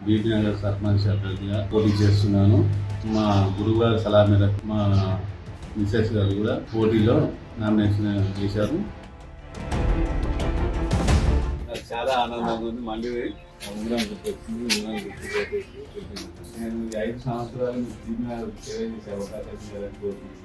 BB Nagar sarpanch అభ్యర్థిగా పోటీ చేస్తున్నాను. మా గురువుగారి సలహా మేరకు మా మిసెస్ గారు కూడా పోటీలో నామినేషన్ చేశారు. చాలా ఆనందంగా ఉంది. మళ్ళీ ఉంగరం గుర్తొచ్చింది. ఉంగరం నేను 5 సంవత్సరాలు బీబీ నగర్ సేవ చేసే అవకాశం ఇవ్వాలని కోరుకుంటున్నాను.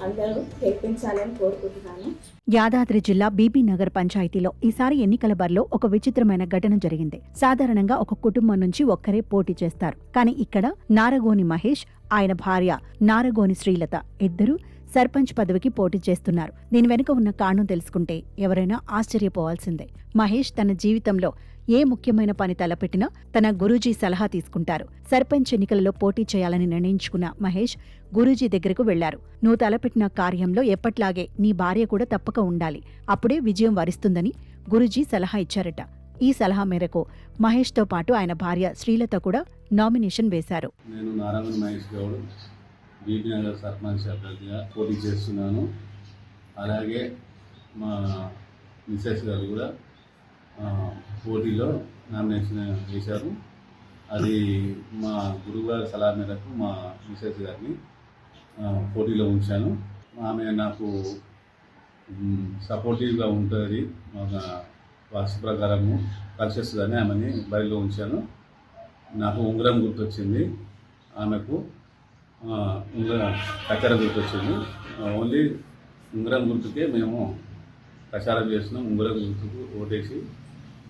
అందరూ గెలిపించాలని కోరుకుంటున్నాను. యాదాద్రి జిల్లా బీబీ నగర్ పంచాయతీలో ఈసారి ఎన్నికల బరిలో ఒక విచిత్రమైన ఘటన జరిగింది. సాధారణంగా ఒక కుటుంబం నుంచి ఒక్కరే పోటీ చేస్తారు. కానీ ఇక్కడ నారగోని మహేష్, ఆయన భార్య నారగోని శ్రీలత ఇద్దరు సర్పంచ్ పదవికి పోటీ చేస్తున్నారు. దీని వెనుక ఉన్న కారణం తెలుసుకుంటే ఎవరైనా ఆశ్చర్యపోవాల్సిందే. మహేష్ తన జీవితంలో ఏ ముఖ్యమైన పని తలపెట్టినా తన గురూజీ సలహా తీసుకుంటారు. సర్పంచ్ ఎన్నికలలో పోటీ చేయాలని నిర్ణయించుకున్న మహేష్ గురూజీ దగ్గరకు వెళ్లారు. నువ్వు తలపెట్టిన కార్యంలో ఎప్పట్లాగే నీ భార్య కూడా తప్పక ఉండాలి, అప్పుడే విజయం వరిస్తుందని గురూజీ సలహా ఇచ్చారట. ఈ సలహా మేరకు మహేష్తో పాటు ఆయన భార్య శ్రీలత కూడా నామినేషన్ వేశారు. నేను నారాయణ మహేష్ గౌడ్ బీబీ నగర్ సర్పంచ్ అభ్యర్థిగా పోటీ చేస్తున్నాను. అలాగే మా మిసెస్ గారు కూడా పోటీలో నామినేషన్ చేశారు. అది మా గురువుగారి సలహా మేరకు మా మిసెస్ గారిని పోటీలో ఉంచాను. ఆమె నాకు సపోర్టివ్గా ఉంటుంది, వాస్తు ప్రకారము కలిసేస్తుందని ఆమెని బరిలో ఉంచాను. నాకు ఉంగరం గుర్తొచ్చింది, ఆమెకు కచ్చర గుర్తొచ్చింది. ఓన్లీ ఉంగరం గుర్తుకే మేము ప్రచారం చేస్తున్నాం. ఉంగరం గుర్తుకు ఓటేసి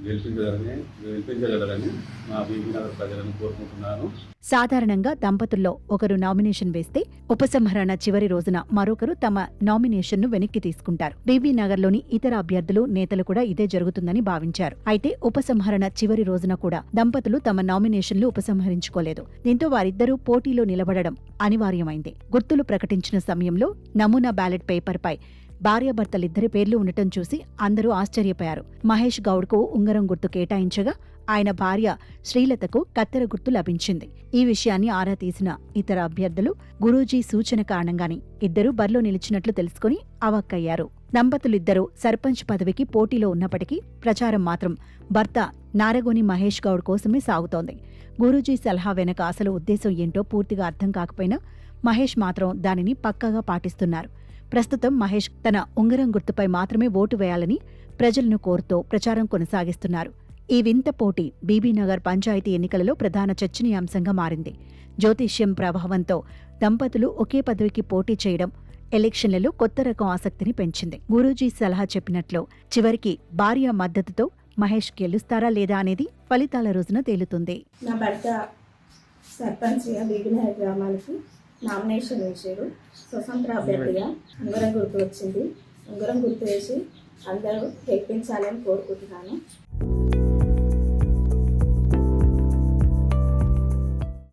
గెలిపించగలరని మా బీబీ నగర్ ప్రజలను కోరుకుంటున్నాను. సాధారణంగా దంపతుల్లో ఒకరు నామినేషన్ వేస్తే ఉపసంహరణ చివరి రోజున మరొకరు తమ నామినేషన్ను వెనక్కి తీసుకుంటారు. బీబీ నగర్లోని ఇతర అభ్యర్థులు, నేతలు కూడా ఇదే జరుగుతుందని భావించారు. అయితే ఉపసంహరణ చివరి రోజున కూడా దంపతులు తమ నామినేషన్లు ఉపసంహరించుకోలేదు. దీంతో వారిద్దరూ పోటీలో నిలబడడం అనివార్యమైంది. గుర్తులు ప్రకటించిన సమయంలో నమూనా బ్యాలెట్ పేపర్పై భార్యాభర్తలిద్దరి పేర్లు ఉండటం చూసి అందరూ ఆశ్చర్యపోయారు. మహేష్ గౌడ్కు ఉంగరం గుర్తు కేటాయించగా ఆయన భార్య శ్రీలతకు కత్తెర గుర్తు లభించింది. ఈ విషయాన్ని ఆరా తీసిన ఇతర అభ్యర్థులు గురూజీ సూచన కారణంగానే ఇద్దరూ బరిలో నిలిచినట్లు తెలుసుకుని అవాక్కయ్యారు. దంపతులిద్దరూ సర్పంచ్ పదవికి పోటీలో ఉన్నప్పటికీ ప్రచారం మాత్రం భర్త నారగోని మహేష్ గౌడ్ కోసమే సాగుతోంది. గురూజీ సలహా వెనక అసలు ఉద్దేశం ఏంటో పూర్తిగా అర్థం కాకపోయినా మహేష్ మాత్రం దానిని పక్కాగా పాటిస్తున్నారు. ప్రస్తుతం మహేష్ తన ఉంగరం గుర్తుపై మాత్రమే ఓటు వేయాలని ప్రజలను కోరుతూ ప్రచారం కొనసాగిస్తున్నారు. ఈ వింత పోటీ బీబీ నగర్ పంచాయతీ ఎన్నికలలో ప్రధాన చర్చనీయాంశంగా మారింది. జ్యోతిష్యం ప్రభావంతో దంపతులు ఒకే పదవికి పోటీ చేయడం ఎలక్షన్లలో కొత్త రకం ఆసక్తిని పెంచింది. గురూజీ సలహా చెప్పినట్లు చివరికి భార్య మద్దతుతో మహేష్ గెలుస్తారా లేదా అనేది ఫలితాల రోజున తేలుతుంది. నా భర్త సర్పంచ్గా బీబీ నగర్ గ్రామానికి నామినేషన్ వేశారు. స్వతంత్ర అభ్యర్థిగా ఉంగరం గుర్తు వచ్చింది. ఉంగరం గుర్తు వేసి అందరూ గెలిపించాలని కోరుకుంటున్నాను.